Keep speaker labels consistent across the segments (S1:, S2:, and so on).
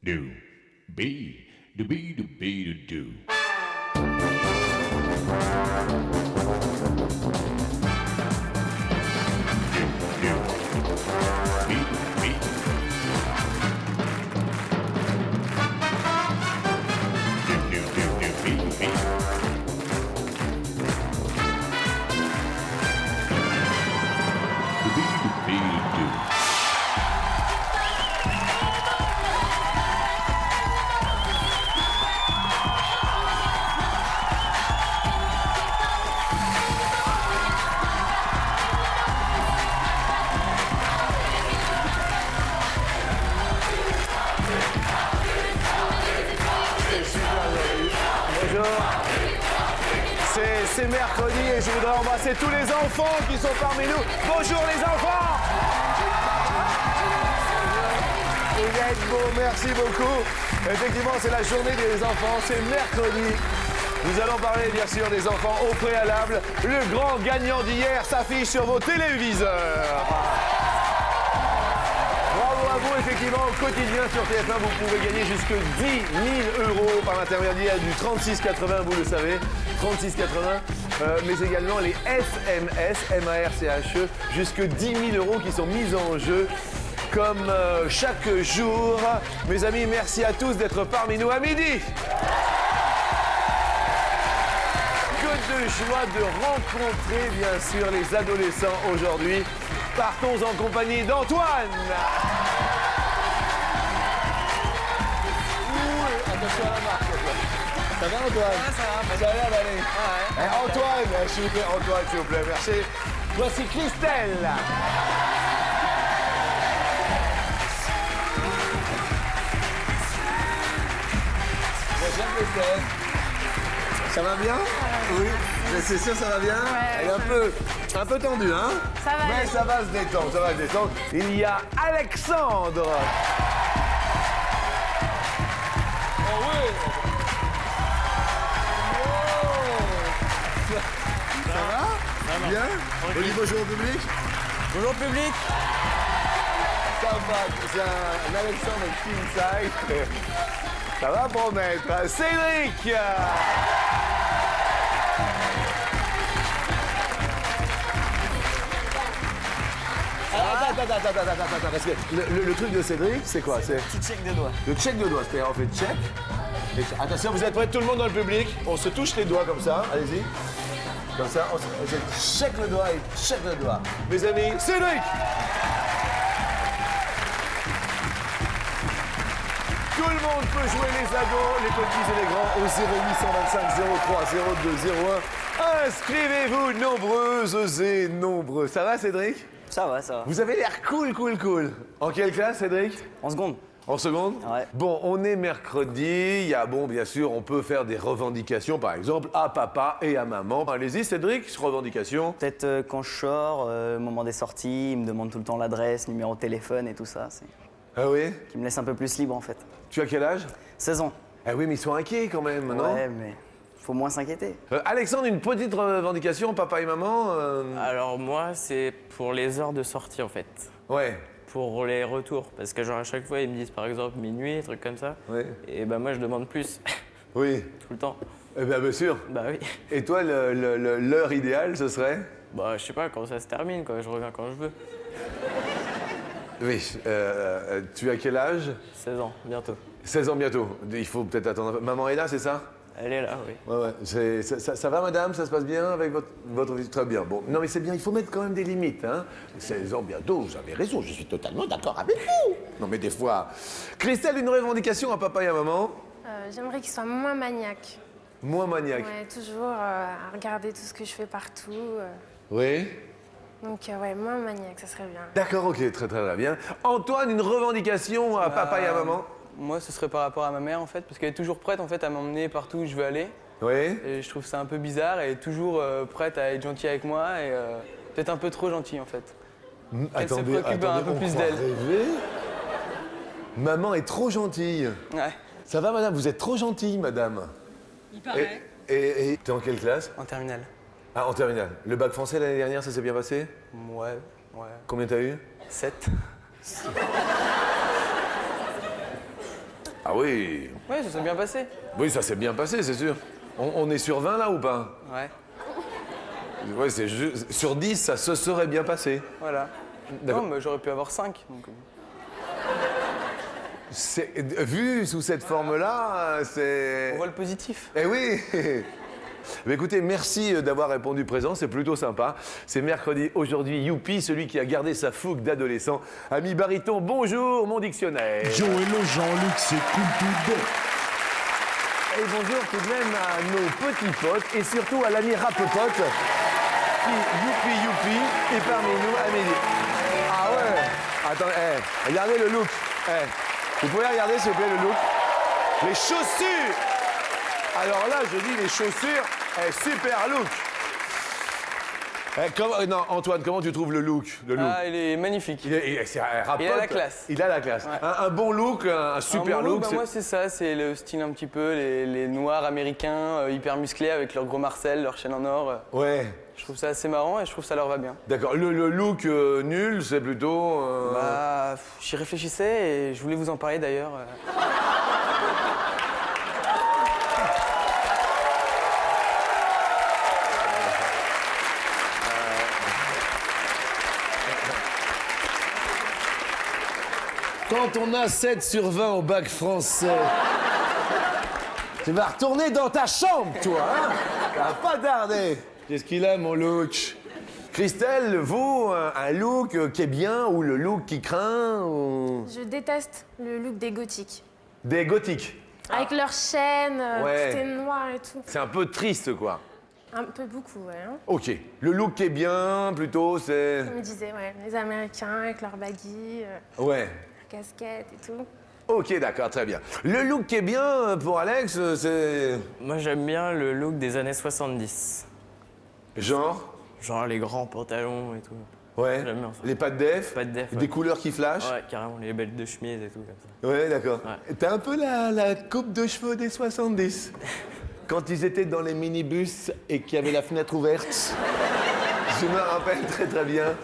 S1: do, be, do, be, do, be, do, do.
S2: C'est mercredi et je voudrais embrasser tous les enfants qui sont parmi nous. Bonjour les enfants! Vous êtes beaux, merci beaucoup. Effectivement, c'est la journée des enfants, c'est mercredi. Nous allons parler bien sûr des enfants au préalable. Le grand gagnant d'hier s'affiche sur vos téléviseurs. Bravo à vous, effectivement, au quotidien sur TF1, vous pouvez gagner jusque 10 000 € par l'intermédiaire du 3680, vous le savez, 3680, mais également les SMS, M-A-R-C-H-E, jusque 10 000 € qui sont mis en jeu comme chaque jour. Mes amis, merci à tous d'être parmi nous à midi. Que de joie de rencontrer, bien sûr, les adolescents aujourd'hui. Partons en compagnie d'Antoine. Attention à la marque, Antoine. Ça va, Antoine?
S3: Ouais, ça va.
S2: Ça a l'air d'aller.
S3: Ah ouais.
S2: Antoine, s'il vous plaît, Antoine, s'il vous plaît, merci. Voici Christelle. Bonjour, Christelle. Ça va bien? Oui. C'est sûr, ça va bien?
S3: Ouais,
S2: Elle est un peu tendue, hein?
S3: Ça va
S2: Mais
S3: aller.
S2: ça va se détendre, ça va se détendre. Il y a Alexandre. Oh oui! Ça va? Bien? On dit bonjour au public?
S3: Bonjour public.
S2: Ça va, c'est un Alexandre King Size. Ça va promettre. Cédric! Attends, parce que le truc de Cédric, c'est quoi? C'est
S3: Petit check des doigts.
S2: le check de doigts, c'est-à-dire on fait check. Et attention, vous êtes prêts, tout le monde dans le public? On se touche les doigts comme ça, allez-y. Comme ça, on se check le doigt et check le doigt. Mes amis, Cédric! Tout le monde peut jouer, les ados, les petits et les grands, au 0825 03 02 01. Inscrivez-vous, nombreuses et nombreux. Ça va, Cédric?
S3: Ça va, ça va.
S2: Vous avez l'air cool. En quelle classe, Cédric?
S3: En seconde.
S2: En seconde?
S3: Ouais.
S2: Bon, on est mercredi. Il y a, bien sûr, on peut faire des revendications, par exemple, à papa et à maman. Allez-y, Cédric, revendication.
S3: Peut-être quand je sors, au moment des sorties, ils me demandent tout le temps l'adresse, numéro de téléphone et tout ça. C'est
S2: Ah oui?
S3: qui me laisse un peu plus libre en fait.
S2: Tu as quel âge?
S3: 16 ans.
S2: Ah oui, mais ils sont inquiets quand même, non?
S3: Ouais, mais faut moins s'inquiéter.
S2: Alexandre, une petite revendication, papa et maman?
S4: Alors moi, c'est pour les heures de sortie en fait.
S2: Ouais.
S4: Pour les retours. Parce que genre à chaque fois, ils me disent par exemple minuit, trucs comme ça.
S2: Ouais.
S4: Et ben moi, je demande plus.
S2: Oui.
S4: Tout le temps.
S2: Eh bien sûr.
S4: Bah oui.
S2: Et toi, l'heure idéale, ce serait?
S4: Bah je sais pas, quand ça se termine quoi, je reviens quand je veux.
S2: Oui. Tu as quel âge?
S4: 16 ans, bientôt.
S2: 16 ans bientôt. Il faut peut-être attendre un peu. Maman est là, c'est ça?
S4: Elle est là, oui.
S2: Ouais. Ça va, madame? Ça se passe bien avec votre vie? Très bien. Bon, non, mais c'est bien, il faut mettre quand même des limites, hein. 16 ans bientôt, vous avez raison, je suis totalement d'accord avec vous. Non, mais des fois... Christelle, une revendication à papa et à maman?
S5: J'aimerais qu'il soit moins maniaque.
S2: Moins maniaque.
S5: Ouais, toujours à regarder tout ce que je fais partout.
S2: Oui?
S5: Donc, ouais, moins maniaque, ça serait bien.
S2: D'accord, ok, très bien. Antoine, une revendication à papa et à maman?
S6: Moi, ce serait par rapport à ma mère, en fait, parce qu'elle est toujours prête, en fait, à m'emmener partout où je veux aller.
S2: Oui?
S6: Et je trouve ça un peu bizarre. Elle est toujours prête à être gentille avec moi et peut-être un peu trop gentille, en fait. Elle se préoccupe un peu
S2: on
S6: plus
S2: croit
S6: d'elle.
S2: rêver. Maman est trop gentille.
S6: Ouais,
S2: Ça va, madame? Vous êtes trop gentille, madame.
S7: Il paraît.
S2: Et t'es en quelle classe?
S6: en terminale.
S2: Ah, en terminale. Le bac français l'année dernière, ça s'est bien passé?
S6: Ouais.
S2: Combien t'as eu?
S6: 7.
S2: Ah oui.
S6: Ouais, ça s'est bien passé.
S2: Oui, ça s'est bien passé, c'est sûr. On est sur 20 là ou pas?
S6: Ouais,
S2: Ouais, sur 10, ça se serait bien passé.
S6: voilà.
S2: D'accord.
S6: Non, mais j'aurais pu avoir 5. Donc...
S2: Vu sous cette forme-là, c'est...
S6: On voit le positif.
S2: Eh oui. Mais écoutez, merci d'avoir répondu présent, c'est plutôt sympa. C'est mercredi, aujourd'hui, youpi, celui qui a gardé sa fougue d'adolescent. Ami baryton, bonjour, mon dictionnaire.
S1: Joe hello Jean-Luc, c'est cool tout de
S2: Et bonjour tout de même à nos petits potes et surtout à l'ami Rapopote qui, youpi, est parmi nous à midi. Ah ouais. Attendez, regardez le look. Vous pouvez regarder s'il vous plaît le look. Les chaussures. Alors là, je dis les chaussures, super look. Non, Antoine, comment tu trouves le look,
S6: Ah, il est magnifique.
S2: Il a
S6: la classe.
S2: Il a la classe.
S6: Ouais.
S2: Un bon look, un super
S6: Un bon
S2: look.
S6: bah, moi, c'est ça, c'est le style un petit peu, les noirs américains hyper musclés avec leur gros Marcel, leur chaîne en or.
S2: Ouais,
S6: Je trouve ça assez marrant et je trouve que ça leur va bien.
S2: d'accord. Le look nul, c'est plutôt...
S6: Bah, j'y réfléchissais et je voulais vous en parler d'ailleurs.
S2: Quand on a 7 sur 20 au bac français, tu vas retourner dans ta chambre, toi, hein? T'as pas tardé. Qu'est-ce qu'il a, mon look? Christelle, vous, un look qui est bien ou le look qui craint ou...
S5: Je déteste le look des gothiques.
S2: Des gothiques.
S5: Avec leurs chaînes,
S2: Ouais.
S5: tout est noir et tout.
S2: C'est un peu triste, quoi.
S5: Un peu beaucoup, ouais. Hein.
S2: Ok. Le look qui est bien, plutôt, c'est...
S5: Comme je disais, ouais, les Américains avec leurs baggy,
S2: Ouais.
S5: casquettes et tout.
S2: Ok, d'accord, très bien. Le look qui est bien pour Alex, c'est...
S4: Moi, j'aime bien le look des années 70.
S2: Genre?
S4: Genre les grands pantalons et tout.
S2: Ouais.
S4: J'aime bien ça.
S2: Les pattes def?
S4: Pattes def,
S2: Des
S4: ouais.
S2: couleurs qui flashent?
S4: Ouais, carrément, les belles de chemise et tout comme ça.
S2: Ouais, d'accord.
S4: Ouais.
S2: T'as un peu la coupe de cheveux des 70. Quand ils étaient dans les minibus et qu'il y avait la fenêtre ouverte. Je me rappelle très très bien.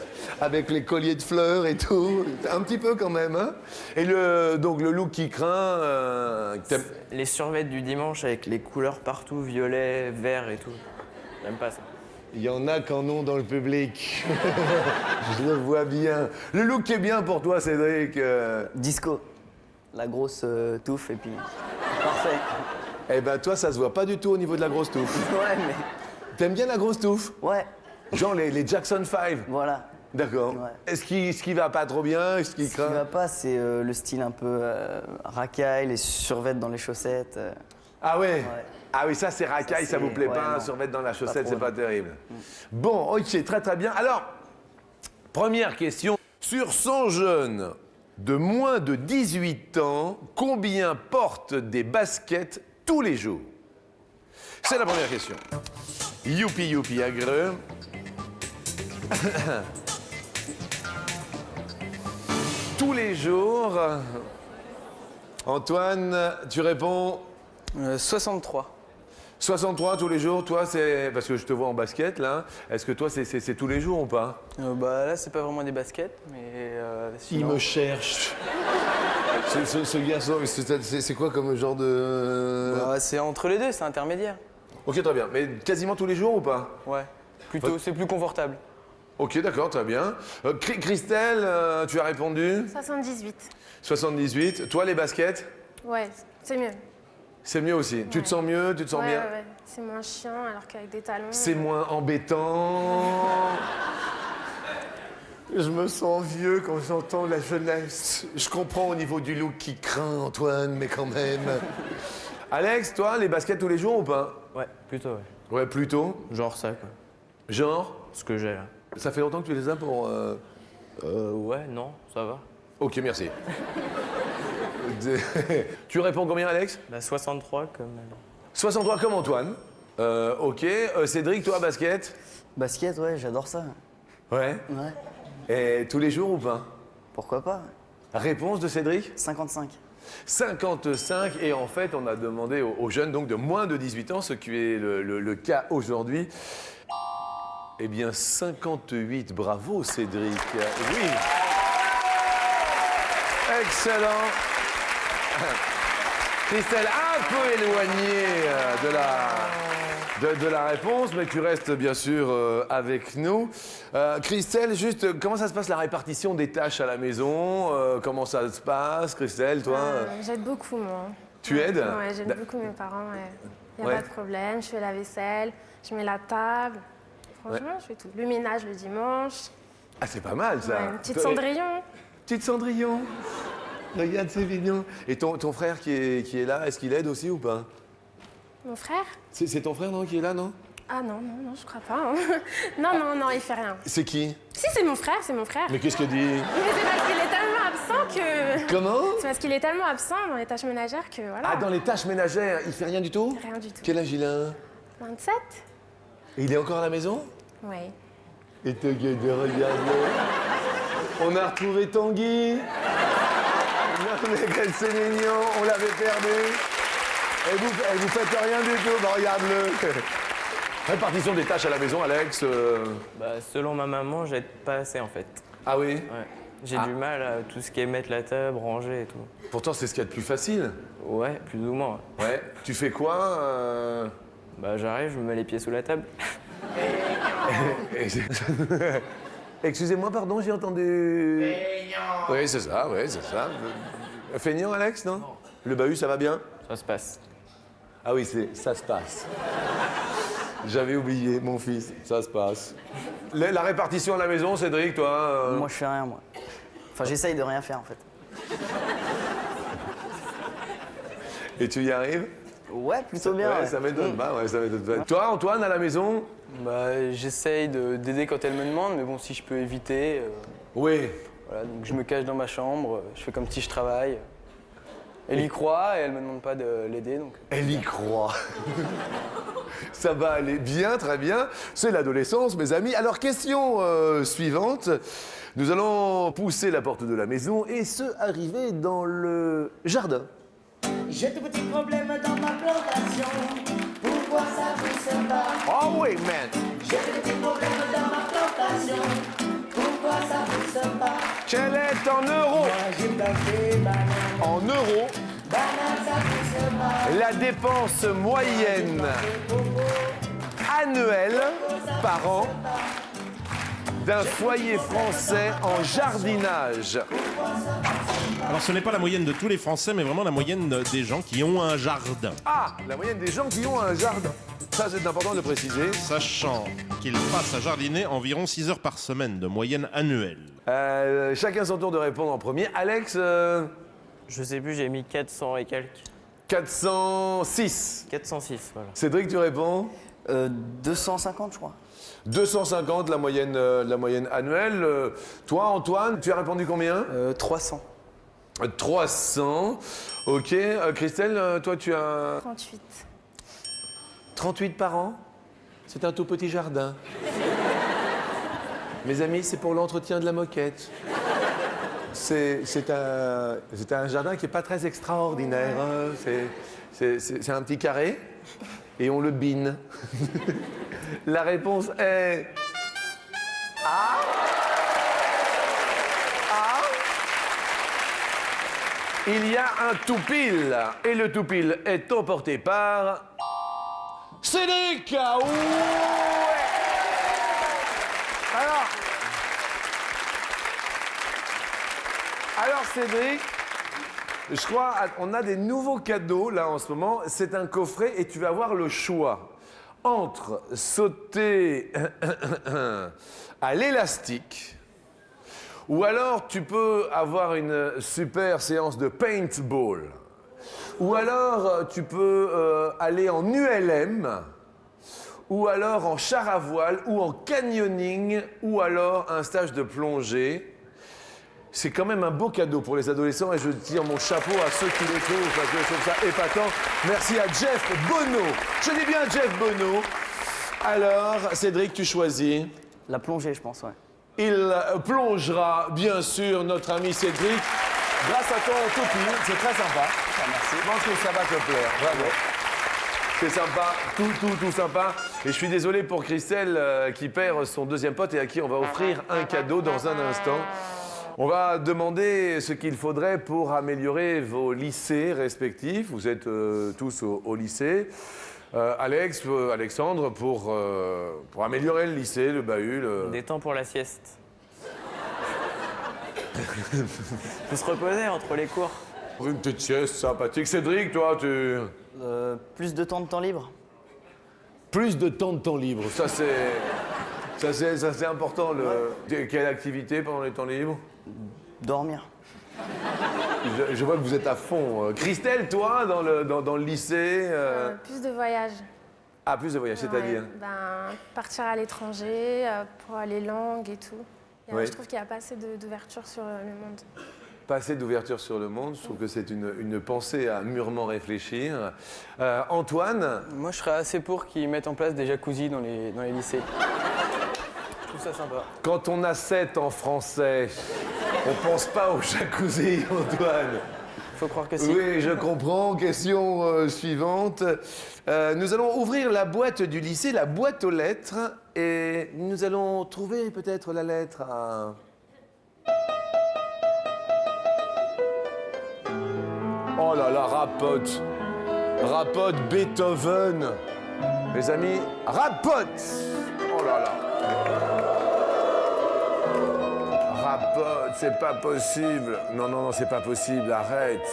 S2: Avec les colliers de fleurs et tout. Un petit peu quand même, hein. Et donc le look qui craint... t'aimes-
S4: Les survêtements du dimanche avec les couleurs partout, violet, vert et tout. J'aime pas ça.
S2: Il y en a qu'en ont dans le public. Je le vois bien. Le look qui est bien pour toi, Cédric.
S3: Disco. La grosse touffe et puis. Parfait.
S2: Eh ben toi, ça se voit pas du tout au niveau de la grosse touffe.
S3: Ouais, mais.
S2: T'aimes bien la grosse touffe?
S3: Ouais,
S2: Genre les Jackson 5.
S3: voilà.
S2: D'accord.
S3: Ouais.
S2: Est-ce qui va pas trop bien? Est-ce qui
S3: Ce qui va
S2: craint?
S3: pas, c'est le style un peu racaille, les survêtements dans les chaussettes.
S2: Ah ouais.
S3: Ouais.
S2: Ah oui, ça c'est racaille, ça
S3: Ça,
S2: vous
S3: c'est-
S2: plaît
S3: ouais,
S2: pas,
S3: non.
S2: survêtre dans la chaussette,
S3: trop,
S2: c'est pas
S3: non.
S2: terrible. Bon, ok, très très bien. Alors, première question. Sur 100 jeunes de moins de 18 ans, combien portent des baskets tous les jours? C'est la première question. Youpi youpi agreux. Tous les jours. Antoine, tu réponds
S6: 63.
S2: 63 tous les jours. Toi, c'est parce que je te vois en basket là. Est-ce que toi, c'est tous les jours ou pas?
S6: Bah là, c'est pas vraiment des baskets, mais sinon...
S2: cherche. ce garçon, c'est quoi comme genre de...
S6: Bah, c'est entre les deux, c'est intermédiaire.
S2: Ok, très bien. Mais quasiment tous les jours ou pas?
S6: Ouais. Plutôt, c'est plus confortable.
S2: Ok, d'accord, très bien. Christelle, tu as répondu
S5: 78.
S2: 78. Toi, les baskets,
S5: Ouais, c'est mieux.
S2: c'est mieux aussi. Tu te sens mieux, tu te sens
S5: Ouais,
S2: bien.
S5: ouais, ouais. C'est moins chiant alors qu'avec des talons.
S2: C'est moins embêtant. Je me sens vieux quand j'entends la jeunesse. Je comprends au niveau du look qui craint, Antoine, mais quand même. Alex, toi, les baskets tous les jours ou pas?
S4: Ouais, plutôt, ouais.
S2: Ouais, plutôt.
S4: Genre ça, quoi.
S2: Genre,
S4: Ce que j'ai là.
S2: ça fait longtemps que tu les as pour...
S4: Ouais, non, ça va.
S2: Ok, merci. Tu réponds combien, Alex?
S4: Bah, 63 comme.
S2: 63 comme Antoine. Ok. Cédric, toi, basket?
S3: Basket, ouais, j'adore ça.
S2: Ouais.
S3: Ouais.
S2: Et tous les jours ou pas?
S3: Pourquoi pas?
S2: Réponse de Cédric?
S3: 55.
S2: 55, et en fait, on a demandé aux jeunes donc de moins de 18 ans, ce qui est le cas aujourd'hui. Eh bien, 58, bravo Cédric. Oui. Excellent. Christelle, un peu éloignée de la réponse, mais tu restes bien sûr avec nous. Christelle, juste, comment ça se passe la répartition des tâches à la maison? Comment ça se passe, Christelle, toi?
S5: J'aide beaucoup, moi.
S2: Tu aides?
S5: Ouais, j'aide beaucoup mes parents. Il n'y a
S2: Ouais.
S5: pas de problème. Je fais la vaisselle, je mets la table. Franchement, je fais tout. Le ménage le dimanche.
S2: Ah, c'est pas mal, ça.
S5: Ouais, une petite Cendrillon.
S2: Petite Cendrillon. Regarde, c'est mignon. Et ton frère qui est là, est-ce qu'il aide aussi ou pas?
S5: Mon frère?
S2: C'est ton frère, non, qui est là, non?
S5: Ah non, je crois pas. Hein. Non, il fait rien.
S2: C'est qui?
S5: Si, c'est mon frère, c'est mon frère.
S2: Mais qu'est-ce que dit?
S5: Mais c'est parce qu'il est tellement absent que...
S2: Comment?
S5: C'est parce qu'il est tellement absent dans les tâches ménagères que voilà.
S2: Ah, dans les tâches ménagères, il fait rien du tout?
S5: Rien du tout.
S2: Quel âge il a?
S5: 27?
S2: Et il est encore à la maison?
S5: Oui.
S2: Et te gueule de regarder. On a retrouvé Tanguy. Non mais quel c'est mignon, on l'avait perdu. Et vous faites rien du tout, bah regarde-le. Répartition des tâches à la maison, Alex.
S4: Bah, selon ma maman, j'aide pas assez en fait.
S2: Ah oui?
S4: Ouais. J'ai du mal à tout ce qui est mettre la table, ranger et tout.
S2: Pourtant c'est ce qu'il y a de plus facile.
S4: Ouais, plus ou moins.
S2: Ouais. Tu fais quoi
S4: Bah, j'arrive, je me mets les pieds sous la table.
S2: Excusez-moi, pardon, j'ai entendu... Feignant. Oui, c'est ça, Feignant, Alex, non? Le bahut, ça va bien?
S4: Ça se passe.
S2: Ah oui, ça se passe. J'avais oublié, mon fils, ça se passe. La répartition à la maison, Cédric, toi
S3: Moi, je fais rien, moi. Enfin, j'essaye de rien faire, en fait.
S2: Et tu y arrives?
S3: Ouais, plutôt bien.
S2: Ouais,
S3: ouais.
S2: ça m'étonne pas, ça m'étonne pas. Toi, Antoine, à la maison?
S6: Bah, j'essaye d'aider quand elle me demande, mais bon, si je peux éviter.
S2: Oui.
S6: Voilà, donc je me cache dans ma chambre, je fais comme si je travaille. Elle y croit et elle me demande pas de l'aider, donc.
S2: Elle y croit. Ça va aller bien, très bien. C'est l'adolescence, mes amis. Alors, question suivante. Nous allons pousser la porte de la maison et arriver dans le jardin.
S7: J'ai de petits problèmes dans ma plantation. Pourquoi ça vous se bat?
S2: Oh oui, man.
S7: J'ai de petits problèmes dans ma plantation. Pourquoi ça vous se bat?
S2: Quelle est en euros?
S7: Moi j'ai planté banane.
S2: En euros,
S7: Banane ça vous se bat.
S2: la dépense moyenne annuelle par an d'un foyer français en jardinage.
S8: Alors ce n'est pas la moyenne de tous les Français, mais vraiment la moyenne des gens qui ont un jardin.
S2: Ah, la moyenne des gens qui ont un jardin. Ça, c'est important de le préciser.
S8: Sachant qu'ils passent à jardiner environ 6 heures par semaine de moyenne annuelle.
S2: Chacun son tour de répondre en premier. Alex,
S4: Je sais plus, j'ai mis 400 et quelques.
S2: 406.
S4: 406, voilà.
S2: Cédric, tu réponds?
S3: 250, je crois.
S2: 250, la moyenne annuelle. Toi, Antoine, tu as répondu combien?
S6: 300.
S2: 300. Ok. Christelle, toi, tu as
S5: 38.
S2: 38 par an? C'est un tout petit jardin. Mes amis, c'est pour l'entretien de la moquette. C'est un jardin qui n'est pas très extraordinaire. Hein. C'est un petit carré et on le bine. La réponse est... Ah. Il y a un tout-pile. Et le tout-pile est emporté par... Cédric. Ouais. Alors Cédric, je crois on a des nouveaux cadeaux là en ce moment. C'est un coffret et tu vas avoir le choix entre sauter à l'élastique ou alors tu peux avoir une super séance de paintball ou alors tu peux aller en ULM ou alors en char à voile ou en canyoning ou alors un stage de plongée. C'est quand même un beau cadeau pour les adolescents et je tire mon chapeau à ceux qui les trouvent parce que je trouve ça épatant. Merci à Jeff Bono. Je dis bien Jeff Bono. Alors, Cédric, tu choisis.
S3: La plongée, je pense, ouais.
S2: Il plongera, bien sûr, notre ami Cédric, grâce à ton toupie. C'est très sympa.
S3: Merci.
S2: Je pense que ça va te plaire. Bravo. C'est sympa, tout sympa. Et je suis désolé pour Christelle qui perd son deuxième pote et à qui on va offrir un cadeau dans un instant. On va demander ce qu'il faudrait pour améliorer vos lycées respectifs. Vous êtes tous au lycée. Alexandre, pour améliorer le lycée, le bahut...
S4: Des temps pour la sieste. Faut se reposer entre les cours.
S2: Une petite sieste sympathique. Cédric, toi, tu...
S3: Plus de temps libre.
S2: Plus de temps libre, ça c'est important. Quelle activité pendant les temps libres?
S3: Dormir.
S2: Je vois que vous êtes à fond. Christelle, toi, dans le lycée
S5: Plus de voyages.
S2: Ah, plus de voyages, c'est-à-dire?
S5: Ouais, partir à l'étranger pour les langues et tout.
S2: Oui.
S5: Je trouve qu'il n'y a pas assez d'ouverture sur le monde.
S2: Pas assez d'ouverture sur le monde, je trouve que c'est une pensée à mûrement réfléchir. Antoine?
S6: Moi, je serais assez pour qu'ils mettent en place des jacuzzis dans les lycées. Je trouve ça sympa.
S2: Quand on a 7 en français, on pense pas au jacuzzi, Antoine.
S6: Faut croire que si.
S2: Oui, je comprends. Question suivante. Nous allons ouvrir la boîte du lycée, la boîte aux lettres, et nous allons trouver peut-être la lettre à... Oh là là, rapote. Rapote Beethoven. Mes amis, rapote. Oh là là. Rapote, c'est pas possible. Non, non, non, c'est pas possible, arrête.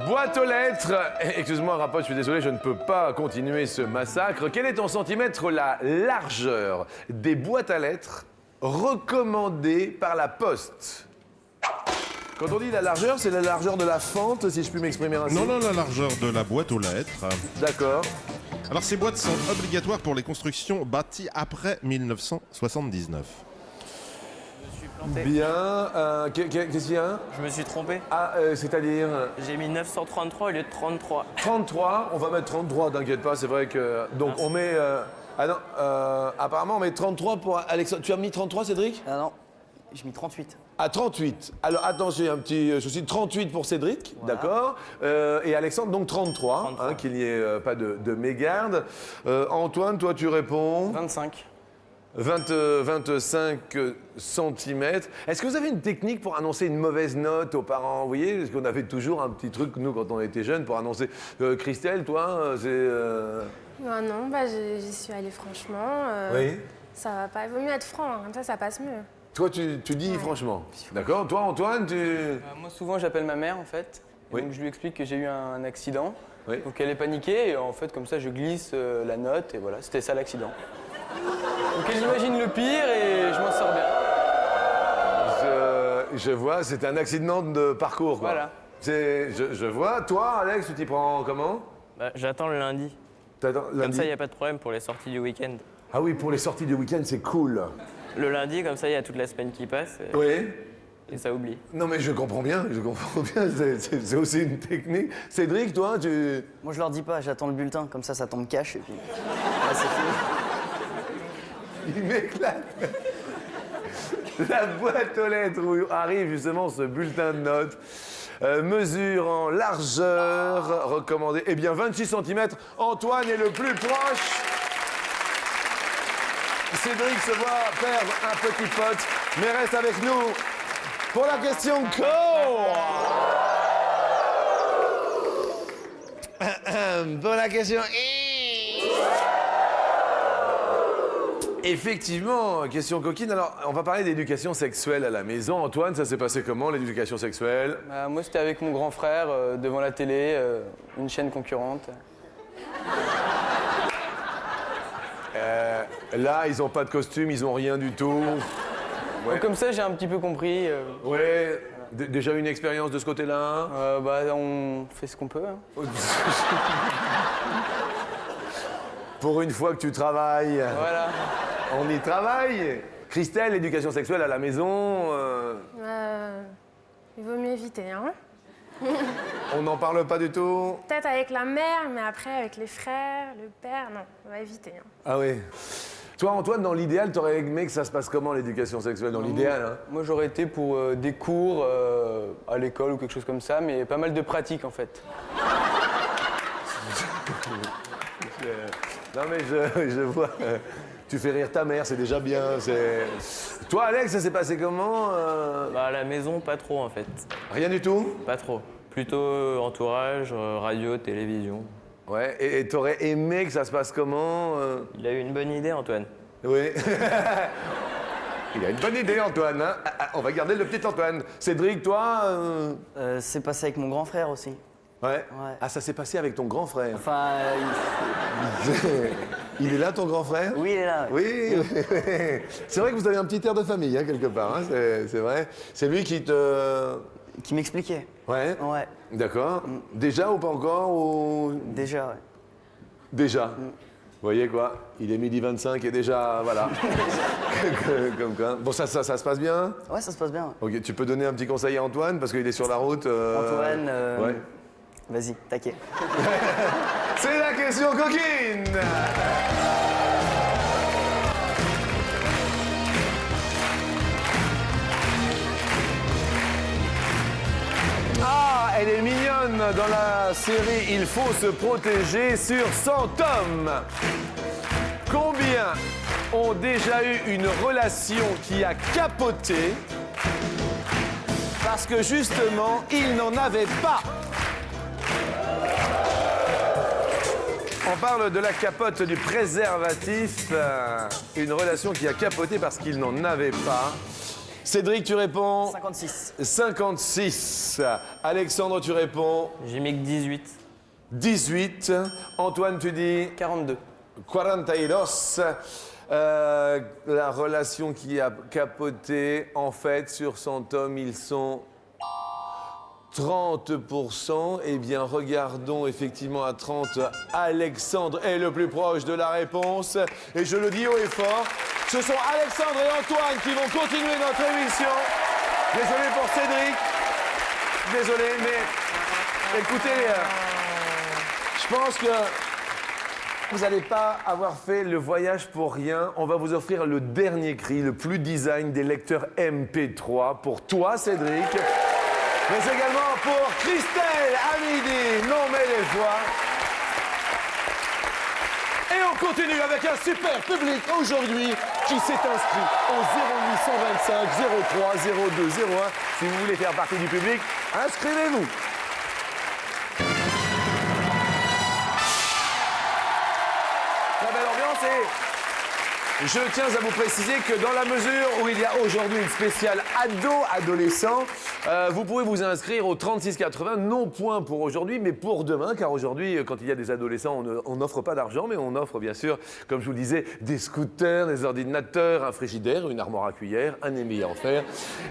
S2: Boîte aux lettres. Excuse-moi, Rapote, je suis désolé, je ne peux pas continuer ce massacre. Quel est en centimètres la largeur des boîtes à lettres recommandées par la Poste? Quand on dit la largeur, c'est la largeur de la fente, si je puis m'exprimer ainsi.
S8: Non, la largeur de la boîte aux lettres.
S2: D'accord.
S8: Alors, ces boîtes sont obligatoires pour les constructions bâties après 1979.
S4: Je me suis planté.
S2: Bien. Qu'est-ce qu'il y a?
S4: Je me suis trompé.
S2: Ah, c'est-à-dire
S4: J'ai mis 933 au lieu de 33.
S2: 33, on va mettre 33, t'inquiète pas, c'est vrai que... Donc on met... Ah non, apparemment on met 33 pour Alexandre. Tu as mis 33, Cédric?
S3: Ah non, j'ai mis 38.
S2: À 38. Alors attention, il y a un petit souci. 38 pour Cédric,
S3: Voilà.
S2: d'accord. Et Alexandre, donc 33,
S4: 33.
S2: hein, qu'il n'y ait pas de mégarde. Antoine, toi tu réponds
S6: 25.
S2: 25 cm. Est-ce que vous avez une technique pour annoncer une mauvaise note aux parents? Vous voyez, parce qu'on avait toujours un petit truc, nous, quand on était jeunes, pour annoncer. Christelle, toi, c'est...
S5: Non, j'y suis allée franchement.
S2: Oui.
S5: Ça va pas. Il vaut mieux être franc, hein, comme ça passe mieux.
S2: Toi, tu dis
S5: Ouais.
S2: franchement. D'accord. Toi, Antoine, tu...
S6: Moi, souvent, j'appelle ma mère, en fait. Et
S2: Oui.
S6: donc, je lui explique que j'ai eu un accident.
S2: Oui.
S6: Donc, elle est paniquée. Et en fait, comme ça, je glisse la note. Et voilà, c'était ça l'accident. Donc, elle imagine le pire et je m'en sors bien.
S2: Je vois, c'est un accident de parcours, quoi.
S6: Voilà.
S2: Je vois. Toi, Alex, tu t'y prends comment?
S4: Bah, j'attends le lundi.
S2: T'attends
S4: Comme
S2: lundi.
S4: ça, il n'y a pas de problème pour les sorties du week-end.
S2: Ah oui, pour les sorties du week-end, c'est cool.
S4: Le lundi, comme ça, il y a toute la semaine qui passe et,
S2: Oui.
S4: et ça oublie.
S2: Non, mais je comprends bien, c'est aussi une technique. Cédric, toi, tu...
S3: Moi, je leur dis pas, j'attends le bulletin, comme ça tombe cash, et puis... Là, c'est fini.
S2: Il m'éclate. La boîte aux lettres où arrive justement ce bulletin de notes. Mesure en largeur recommandée. Eh bien, 26 cm. Antoine est le plus proche. Cédric se voit perdre un petit pote, mais reste avec nous pour la question co. Pour la question... Effectivement, question coquine. Alors, on va parler d'éducation sexuelle à la maison. Antoine, ça s'est passé comment, l'éducation sexuelle?
S6: Bah, moi, c'était avec mon grand frère devant la télé, une chaîne concurrente.
S2: Là, ils n'ont pas de costume, ils n'ont rien du tout. Ouais.
S6: Donc, comme ça, j'ai un petit peu compris.
S2: Ouais, déjà une expérience de ce côté-là?
S6: Bah, on fait ce qu'on peut. Hein.
S2: Pour une fois que tu travailles,
S6: Voilà.
S2: on y travaille. Christelle, l'éducation sexuelle à la maison,
S5: Il vaut mieux éviter, hein.
S2: on n'en parle pas du tout?
S5: Peut-être avec la mère, mais après avec les frères, le père, non, on va éviter. Hein.
S2: Ah oui. Toi, Antoine, dans l'idéal, t'aurais aimé que ça se passe comment, l'éducation sexuelle? Dans l'idéal, hein?
S6: Moi, j'aurais été pour des cours à l'école ou quelque chose comme ça, mais pas mal de pratiques, en fait.
S2: Non mais je vois, Tu fais rire ta mère, c'est déjà bien. Toi, Alex, ça s'est passé comment
S4: Bah, à la maison, pas trop en fait.
S2: Rien du tout?
S4: Pas trop. Plutôt entourage, radio, télévision.
S2: Ouais, et t'aurais aimé que ça se passe comment
S4: Il a eu une bonne idée, Antoine.
S2: Oui. Il a une bonne idée, Antoine. Hein. On va garder le petit Antoine. Cédric, toi
S3: C'est passé avec mon grand frère aussi.
S2: Ouais.
S3: Ouais.
S2: Ah, ça s'est passé avec ton grand frère.
S3: Enfin,
S2: Il est là, ton grand frère?
S3: oui, il est là. Ouais.
S2: Oui, c'est vrai que vous avez un petit air de famille, hein, quelque part, hein, c'est vrai. C'est lui qui te...
S3: Qui m'expliquait.
S2: Ouais,
S3: Ouais,
S2: d'accord. Déjà ou pas encore ou...
S3: déjà, ouais.
S2: Déjà. Vous voyez quoi? Il est 12h25 et déjà, voilà. Comme quoi. Bon, ça se passe bien?
S3: Ouais, ça se passe bien.
S2: Ok, tu peux donner un petit conseil à Antoine, parce qu'il est sur la route.
S3: Antoine,
S2: Ouais.
S3: vas-y, taquet.
S2: C'est la question coquine! Ah, elle est mignonne dans la série Il faut se protéger sur 100 tomes. Combien ont déjà eu une relation qui a capoté parce que justement, ils n'en avaient pas? On parle de la capote du préservatif, une relation qui a capoté parce qu'il n'en avait pas. Cédric, tu réponds
S3: 56.
S2: 56. Alexandre, tu réponds
S4: J'ai mis que 18.
S2: 18. Antoine, tu dis
S6: 42.
S2: 42. La relation qui a capoté, en fait, sur 100 tomes, ils sont 30%. Eh bien, regardons effectivement à 30. Alexandre est le plus proche de la réponse. Et je le dis haut et fort, ce sont Alexandre et Antoine qui vont continuer notre émission. Désolé pour Cédric. Désolé, mais écoutez, je pense que vous n'allez pas avoir fait le voyage pour rien. On va vous offrir le dernier cri, le plus design des lecteurs MP3 pour toi, Cédric. Mais également pour Christelle, Hamidi, non mais les joies. Et on continue avec un super public aujourd'hui qui s'est inscrit au 0825 03 02 01. Si vous voulez faire partie du public, inscrivez-vous. Très belle ambiance et je tiens à vous préciser que dans la mesure où il y a aujourd'hui une spéciale ado-adolescent, vous pouvez vous inscrire au 3680, non point pour aujourd'hui, mais pour demain, car aujourd'hui, quand il y a des adolescents, on n'offre pas d'argent, mais on offre bien sûr, comme je vous le disais, des scooters, des ordinateurs, un frigidaire, une armoire à cuillère, un émail en fer.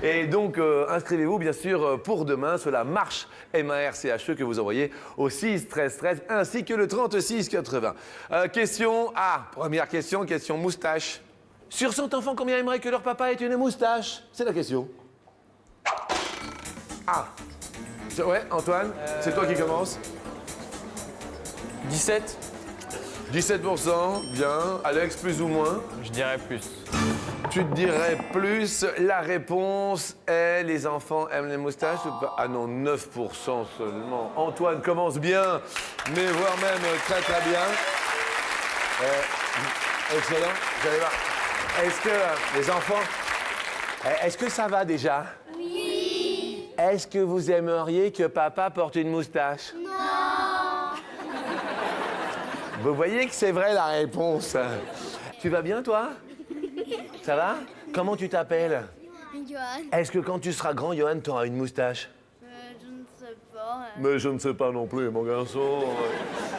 S2: Et donc, inscrivez-vous bien sûr pour demain sur la marche MARCHE que vous envoyez au 6 13 13 ainsi que le 36 80. Question A, première question, question moustache. Sur 100 enfants, combien aimeraient que leur papa ait une moustache? C'est la question. Ah. Ouais, Antoine, c'est toi qui commence.
S6: 17.
S2: 17%, bien. Alex, plus ou moins?
S4: Je dirais plus.
S2: Tu te dirais plus. La réponse est les enfants aiment les moustaches ou pas? Ah non, 9% seulement. Antoine commence bien, mais voire même très très bien. Excellent. Vous allez voir. Est-ce que les enfants, est-ce que ça va déjà? Oui. Est-ce que vous aimeriez que papa porte une moustache? Non. Vous voyez que c'est vrai la réponse. Tu vas bien toi? Ça va? Comment tu t'appelles?
S9: Johan.
S2: Est-ce que quand tu seras grand, Johan, tu auras une moustache?
S9: Je ne sais pas.
S2: Mais je ne sais pas non plus, mon garçon.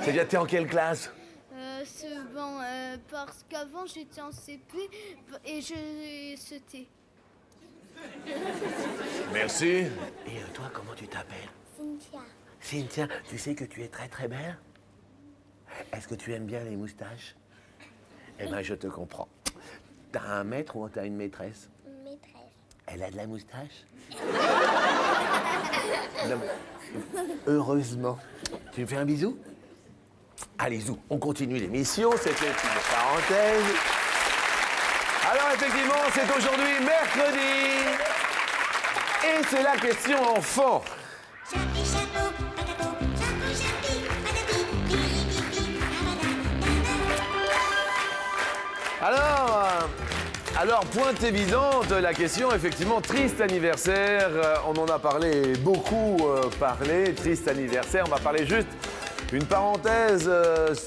S2: C'est bien, t'es en quelle classe?
S9: C'est bon, parce qu'avant j'étais en CP et je sautais.
S2: Merci. Et toi, comment tu t'appelles?
S9: Cynthia.
S2: Cynthia, tu sais que tu es très très belle? Est-ce que tu aimes bien les moustaches? Eh bien, je te comprends. T'as un maître ou t'as une maîtresse?
S9: Maîtresse.
S2: Elle a de la moustache? Non, mais... Heureusement. Tu me fais un bisou? Allez, zou, on continue l'émission, c'était une parenthèse. Alors, effectivement, c'est aujourd'hui mercredi. Et c'est la question enfant.
S9: Chapi, chapeau, patapou, chapeau, chapi, patapi, pipi, pipi,
S2: Alors, pointe évidente, la question, effectivement, triste anniversaire. On en a parlé, beaucoup parlé, triste anniversaire. On va parler juste une parenthèse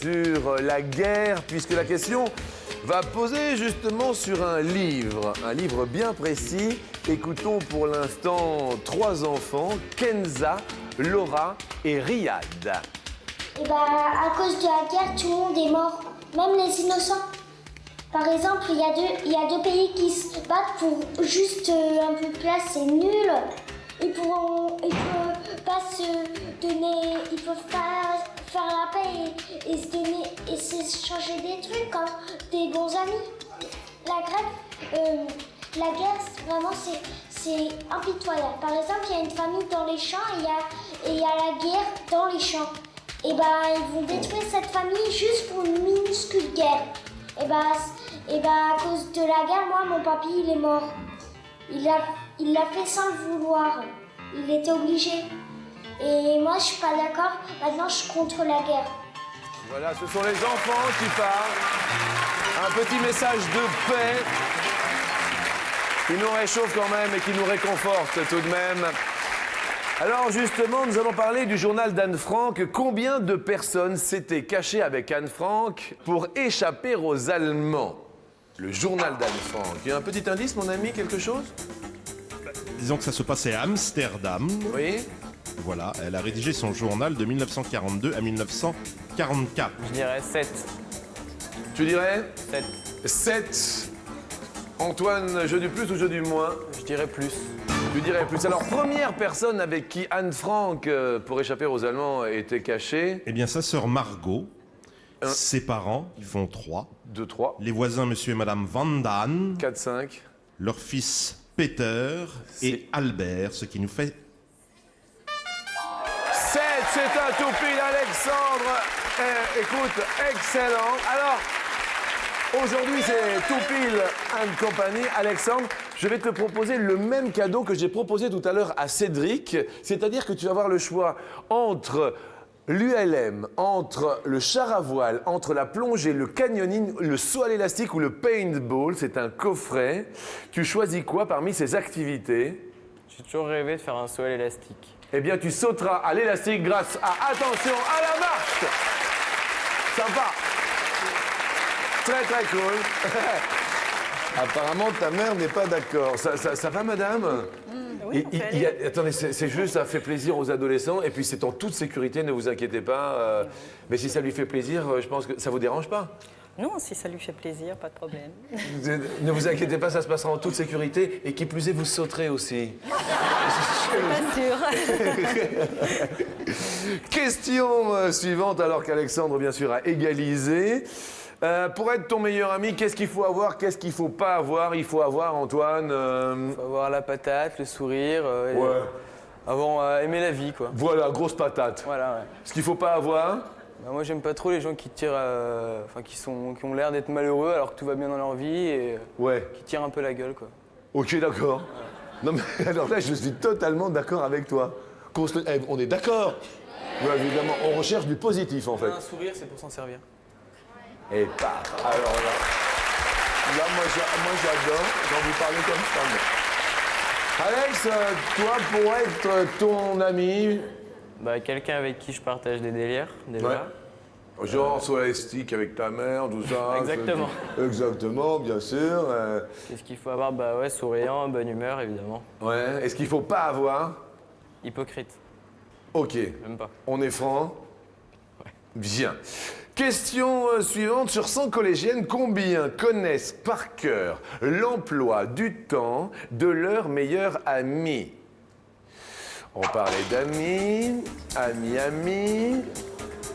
S2: sur la guerre, puisque la question va poser justement sur un livre bien précis. Écoutons pour l'instant 3 enfants, Kenza, Laura et Riyad.
S9: Et bah, à cause de la guerre, tout le monde est mort, même les innocents. Par exemple, il y a deux pays qui se battent pour juste un peu de place, c'est nul. Ils peuvent pas se donner, ils peuvent pas faire la paix et se donner et s'échanger des trucs comme des bons amis. La guerre, vraiment, c'est impitoyable. Par exemple, il y a une famille dans les champs et il y a la guerre dans les champs. Et bah, ils vont détruire cette famille juste pour une minuscule guerre. Et bah, à cause de la guerre, moi, mon papy, il est mort. Il l'a fait sans le vouloir. Il était obligé. Et moi, je suis pas d'accord. Maintenant, je suis contre la guerre.
S2: Voilà, ce sont les enfants qui parlent. Un petit message de paix qui nous réchauffe quand même et qui nous réconforte tout de même. Alors justement, nous allons parler du journal d'Anne Frank. Combien de personnes s'étaient cachées avec Anne Frank pour échapper aux Allemands? Le journal d'Anne Frank. Il y a un petit indice, mon ami, quelque chose?
S8: Disons que ça se passait à Amsterdam.
S2: Oui.
S8: Voilà, elle a rédigé son journal de 1942 à 1944.
S4: Je dirais 7.
S2: Tu dirais?
S4: 7.
S2: 7. Antoine, jeu du plus ou jeu du moins?
S4: Je dirais plus.
S2: Tu dirais plus. Alors, première personne avec qui Anne Frank, pour échapper aux Allemands, était cachée?
S8: Eh bien, sa sœur Margot, ses parents, ils font 3.
S2: 2, 3.
S8: Les voisins, monsieur et madame Van Daan.
S2: 4, 5.
S8: Leur fils Peter et Albert, ce qui nous fait
S2: 7, c'est un tout pile, Alexandre. Écoute, excellent. Alors, aujourd'hui, c'est tout pile and compagnie. Alexandre, je vais te proposer le même cadeau que j'ai proposé tout à l'heure à Cédric. C'est-à-dire que tu vas avoir le choix entre l'ULM, entre le char à voile, entre la plongée, le canyoning, le saut à l'élastique ou le paintball. C'est un coffret. Tu choisis quoi parmi ces activités?
S4: J'ai toujours rêvé de faire un saut à l'élastique.
S2: Eh bien, tu sauteras à l'élastique grâce à, attention, à la marche. Sympa. Très, très cool. Apparemment, ta mère n'est pas d'accord. Ça va, madame?
S10: Oui,
S2: attendez, c'est juste, ça fait plaisir aux adolescents. Et puis, c'est en toute sécurité, ne vous inquiétez pas. Mais si ça lui fait plaisir, je pense que ça vous dérange pas?
S10: Non, si ça lui fait plaisir, pas de problème.
S2: Ne vous inquiétez pas, ça se passera en toute sécurité. Et qui plus est, vous sauterez aussi.
S10: Pas sûr.
S2: Question suivante, alors qu'Alexandre, bien sûr, a égalisé. Pour être ton meilleur ami, qu'est-ce qu'il faut avoir, qu'est-ce qu'il faut pas avoir? Il faut avoir, Antoine...
S6: Il faut avoir la patate, le sourire, aimer la vie, quoi.
S2: Voilà, grosse patate.
S6: Voilà, ouais.
S2: Ce qu'il faut pas avoir...
S6: Bah, moi, j'aime pas trop les gens qui tirent, qui ont l'air d'être malheureux alors que tout va bien dans leur vie et qui tirent un peu la gueule, quoi.
S2: Ok, d'accord. Ouais. Non, mais alors là, je suis totalement d'accord avec toi. On est d'accord. Ouais, évidemment, on recherche du positif, en fait.
S6: Un sourire, c'est pour s'en servir.
S2: Et paf. Alors là, moi j'adore, j'ai envie de parler comme ça. Alex, toi, pour être ton ami...
S4: Bah, quelqu'un avec qui je partage des délires, déjà.
S2: Ouais. Genre sur les sticks avec ta mère, tout ça.
S4: Exactement.
S2: Exactement, bien sûr.
S4: Qu'est-ce qu'il faut avoir? Bah ouais, souriant, bonne humeur, évidemment.
S2: Ouais, est-ce qu'il faut pas avoir?
S4: Hypocrite.
S2: Ok.
S4: Même pas.
S2: On est franc?
S4: Ouais.
S2: Bien. Question suivante. Sur 100 collégiennes, combien connaissent par cœur l'emploi du temps de leur meilleur ami? On parlait d'amis, amis.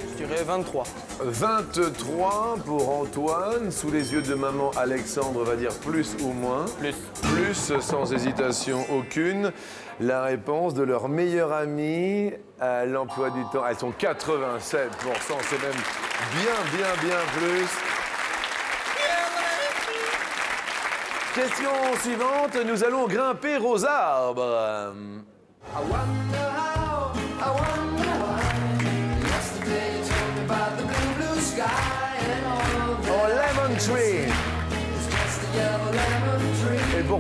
S6: Je dirais 23.
S2: 23 pour Antoine. Sous les yeux de maman, Alexandre va dire plus ou moins.
S4: Plus.
S2: Plus, sans hésitation aucune. La réponse de leur meilleur ami à l'emploi du temps. Elles sont 87%, c'est même bien plus. Question suivante, nous allons grimper aux arbres. Oh, Lemon Tree.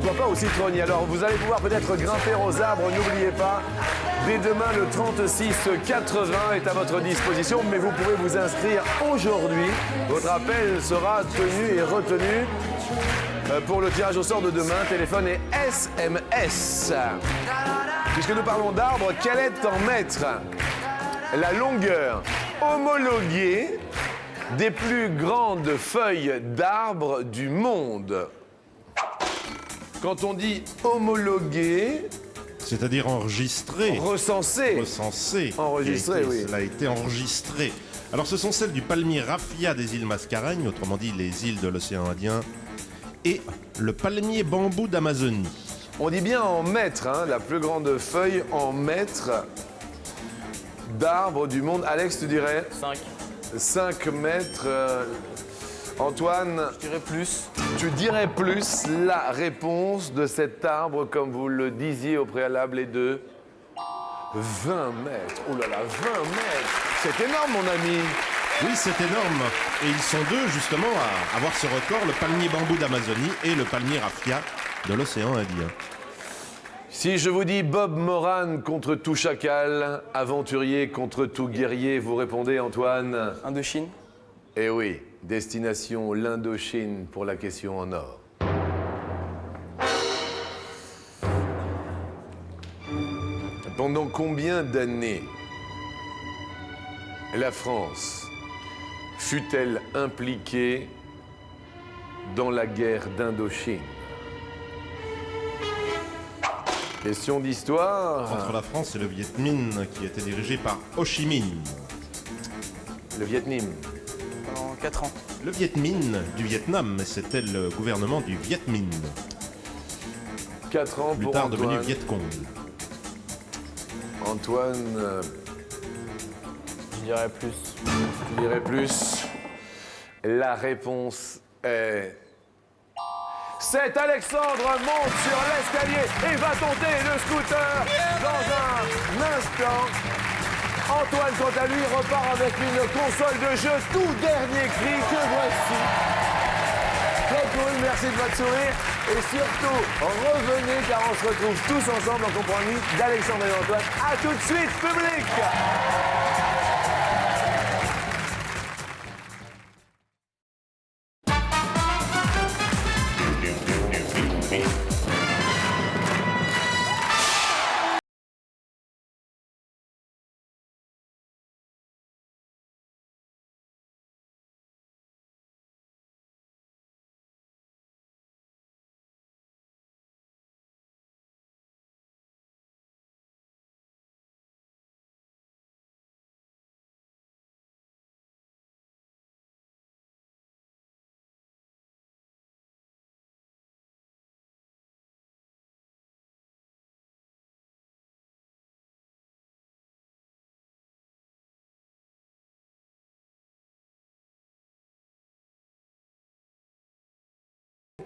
S2: pourquoi pas au citronnier. Alors vous allez pouvoir peut-être grimper aux arbres, n'oubliez pas. Dès demain, le 3680 est à votre disposition, mais vous pouvez vous inscrire aujourd'hui. Votre appel sera tenu et retenu pour le tirage au sort de demain. Téléphone et SMS. Puisque nous parlons d'arbres, quel est en mètres la longueur homologuée des plus grandes feuilles d'arbres du monde? Quand on dit homologué,
S8: c'est-à-dire enregistré.
S2: Recensé.
S8: Recensé.
S2: Enregistré, oui.
S8: Cela a été enregistré. Alors ce sont celles du palmier raffia des îles Mascareignes, autrement dit les îles de l'océan Indien, et le palmier bambou d'Amazonie.
S2: On dit bien en mètres, hein, la plus grande feuille en mètres d'arbres du monde. Alex, tu dirais
S4: 5.
S2: 5 mètres. Antoine,
S6: Je dirais plus.
S2: tu dirais plus. La réponse de cet arbre, comme vous le disiez au préalable, est de 20 mètres. Oh là là, 20 mètres. C'est énorme, mon ami.
S8: Oui, c'est énorme. Et ils sont deux, justement, à avoir ce record, le palmier bambou d'Amazonie et le palmier raffia de l'océan Indien.
S2: Si je vous dis Bob Moran contre tout chacal, aventurier contre tout guerrier, vous répondez, Antoine?
S6: Indochine.
S2: Eh oui, destination l'Indochine pour la question en or. Pendant combien d'années la France fut-elle impliquée dans la guerre d'Indochine? Question d'histoire.
S8: Entre la France et le Viet Minh, qui était dirigé par Ho Chi Minh.
S2: Le Viet Minh.
S6: Pendant 4 ans.
S8: Le Viet Minh du Vietnam, mais c'était le gouvernement du Viet Minh.
S2: 4 ans
S8: Plus
S2: pour
S8: tard
S2: Antoine.
S8: devenu Viet Cong.
S2: Antoine,
S4: Je dirais plus.
S2: je dirais plus. La réponse est... C'est Alexandre monte sur l'escalier et va tenter le scooter dans un instant. Antoine, quant à lui, repart avec une console de jeu tout dernier cri que voici. Très cool, merci de votre sourire. Et surtout, revenez car on se retrouve tous ensemble en compagnie d'Alexandre et Antoine. A tout de suite, public!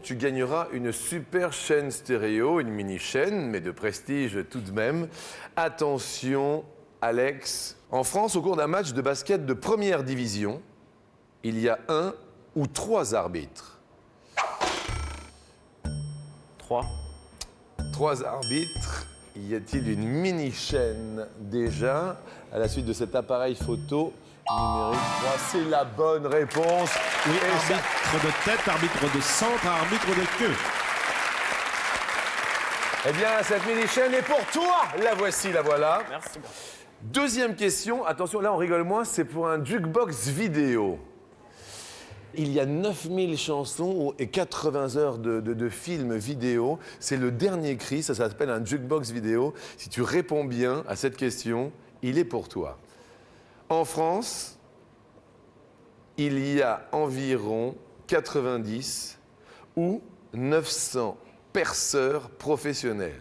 S2: Tu gagneras une super chaîne stéréo, une mini-chaîne, mais de prestige tout de même. Attention, Alex. En France, au cours d'un match de basket de première division, il y a 1 ou 3 arbitres.
S4: 3.
S2: 3 arbitres. Y a-t-il une mini-chaîne déjà à la suite de cet appareil photo numérique 3? C'est la bonne réponse.
S8: Oui,
S2: Et ça-
S8: arbitre de tête, arbitre de centre, arbitre de queue.
S2: Eh bien, cette mini-chaîne est pour toi. La voici, la voilà.
S4: Merci.
S2: Deuxième question. Attention, là, on rigole moins. C'est pour un jukebox vidéo. Il y a 9000 chansons et 80 heures de films vidéo. C'est le dernier cri. Ça s'appelle un jukebox vidéo. Si tu réponds bien à cette question, il est pour toi. En France, il y a environ 90 ou 900 perceurs professionnels.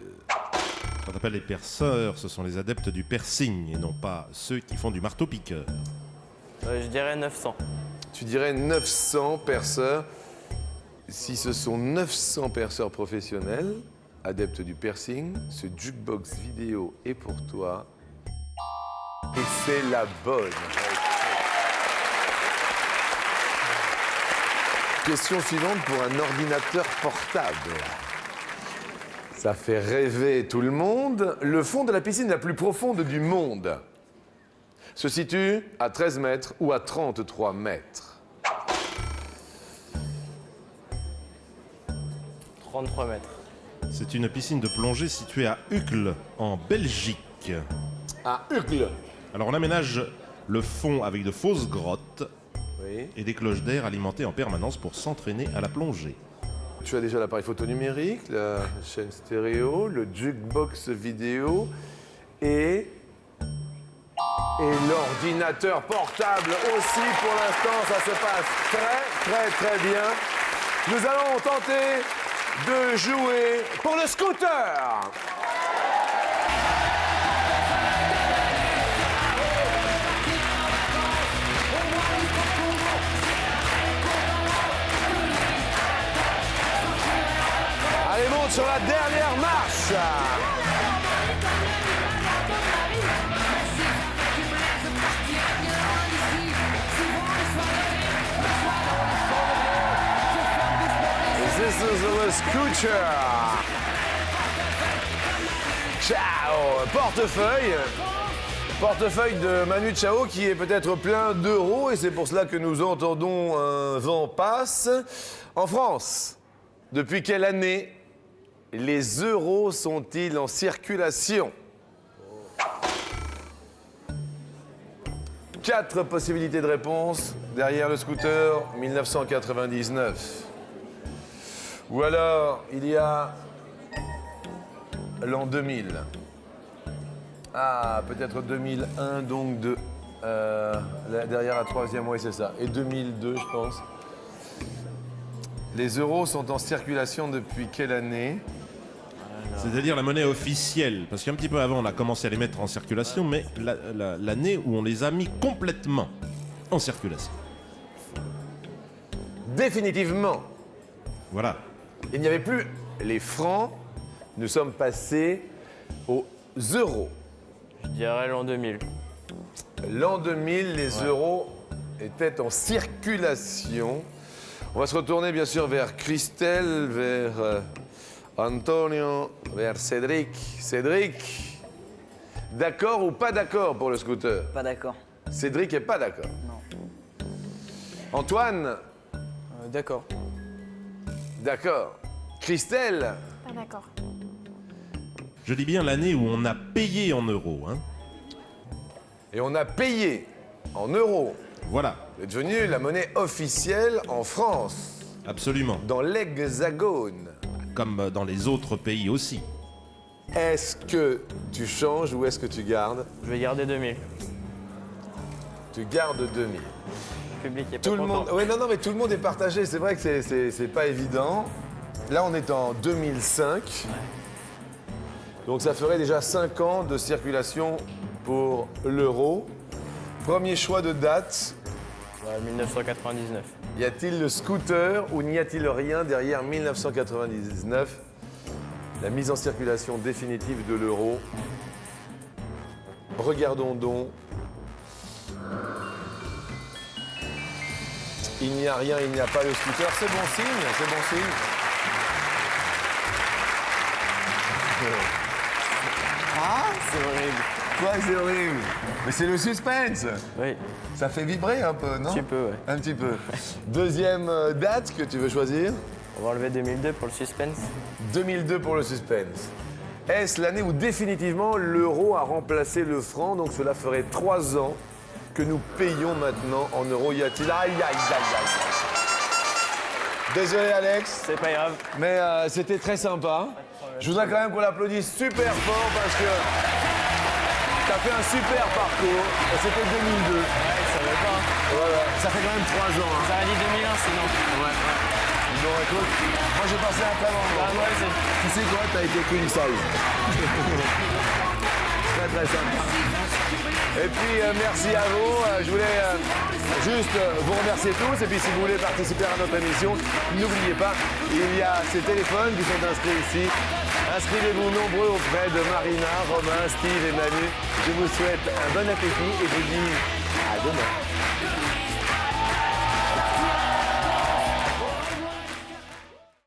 S8: On appelle les perceurs, ce sont les adeptes du piercing et non pas ceux qui font du marteau-piqueur.
S4: Je dirais 900.
S2: Tu dirais 900 perceurs. Si ce sont 900 perceurs professionnels, adeptes du piercing, ce jukebox vidéo est pour toi. Et c'est la bonne réponse. Question suivante pour un ordinateur portable. Ça fait rêver tout le monde. Le fond de la piscine la plus profonde du monde se situe à 13 mètres ou à 33 mètres.
S4: 33 mètres.
S8: C'est une piscine de plongée située à Uccle, en Belgique.
S2: À Uccle.
S8: Alors on aménage le fond avec de fausses grottes
S2: Oui.
S8: et des cloches d'air alimentées en permanence pour s'entraîner à la plongée.
S2: Tu as déjà l'appareil photo numérique, la chaîne stéréo, le jukebox vidéo et l'ordinateur portable aussi. Pour l'instant, ça se passe très bien. Nous allons tenter de jouer pour le scooter. Allez, monte sur la dernière marche. This is the scooter. Ciao. Portefeuille. Portefeuille de Manu Chao qui est peut-être plein d'euros et c'est pour cela que nous entendons un vent passe. En France, depuis quelle année les euros sont-ils en circulation? 4 possibilités de réponse. Derrière le scooter, 1999. Ou alors, il y a l'an 2000. Ah, peut-être 2001, donc derrière la troisième, oui, c'est ça. Et 2002, je pense. Les euros sont en circulation depuis quelle année?
S8: C'est-à-dire la monnaie officielle. Parce qu'un petit peu avant, on a commencé à les mettre en circulation, mais l'année où on les a mis complètement en circulation.
S2: Définitivement.
S8: Voilà.
S2: Il n'y avait plus les francs. Nous sommes passés aux euros.
S4: Je dirais l'an 2000.
S2: L'an 2000, les euros étaient en circulation. On va se retourner bien sûr vers Christelle, vers Antonio, vers Cédric. Cédric, d'accord ou pas d'accord pour le scooter?
S3: Pas d'accord.
S2: Cédric est pas d'accord.
S3: Non.
S2: Antoine,
S6: D'accord.
S2: d'accord. Christelle,
S5: Pas d'accord.
S8: Je dis bien l'année où on a payé en euros. Hein.
S2: et on a payé en euros.
S8: Voilà,
S2: C'est devenu la monnaie officielle en France,
S8: absolument.
S2: dans l'Hexagone.
S8: Comme dans les autres pays aussi.
S2: Est-ce que tu changes ou est-ce que tu gardes?
S4: Je vais garder 2000.
S2: Tu gardes 2000.
S4: Le public est pas
S2: Tout le
S4: content.
S2: monde, ouais, non, mais tout le monde est partagé. C'est vrai que c'est pas évident. Là, on est en 2005. Donc, ça ferait déjà 5 ans de circulation pour l'euro. Premier choix de date.
S4: Ouais, 1999.
S2: Y a-t-il le scooter ou n'y a-t-il rien derrière 1999? La mise en circulation définitive de l'euro. Regardons donc. Il n'y a rien, il n'y a pas le scooter. C'est bon signe, c'est bon signe. Ah,
S4: C'est horrible.
S2: quoi, c'est horrible. Mais c'est le suspense.
S4: Oui,
S2: Ça fait vibrer un peu, non?
S4: un petit peu, ouais.
S2: Un petit peu. Deuxième date que tu veux choisir?
S4: On va enlever 2002 pour le suspense.
S2: 2002 pour le suspense. Est-ce l'année où définitivement l'euro a remplacé le franc? Donc cela ferait 3 ans que nous payons maintenant en euros. Y a-t-il... Aïe, aïe, aïe, aïe. Désolé Alex,
S4: C'est pas grave.
S2: mais c'était très sympa. Je voudrais quand même qu'on l'applaudisse super fort parce que t'as fait un super parcours. Et c'était 2002.
S4: Ouais, ça va pas.
S2: Voilà. Ça fait quand même 3 ans. Hein.
S4: Ça a dit 2001 sinon.
S2: Bon, écoute, moi j'ai passé un très bon moment.
S4: Bah, moi aussi.
S2: Tu sais quoi, t'as été queen size. Très très sympa. Et puis merci à vous. Je voulais juste vous remercier tous. Et puis si vous voulez participer à notre émission, n'oubliez pas, il y a ces téléphones qui sont inscrits ici. Inscrivez-vous nombreux auprès de Marina, Romain, Steve et Manu. Je vous souhaite un bon appétit et je vous dis à demain.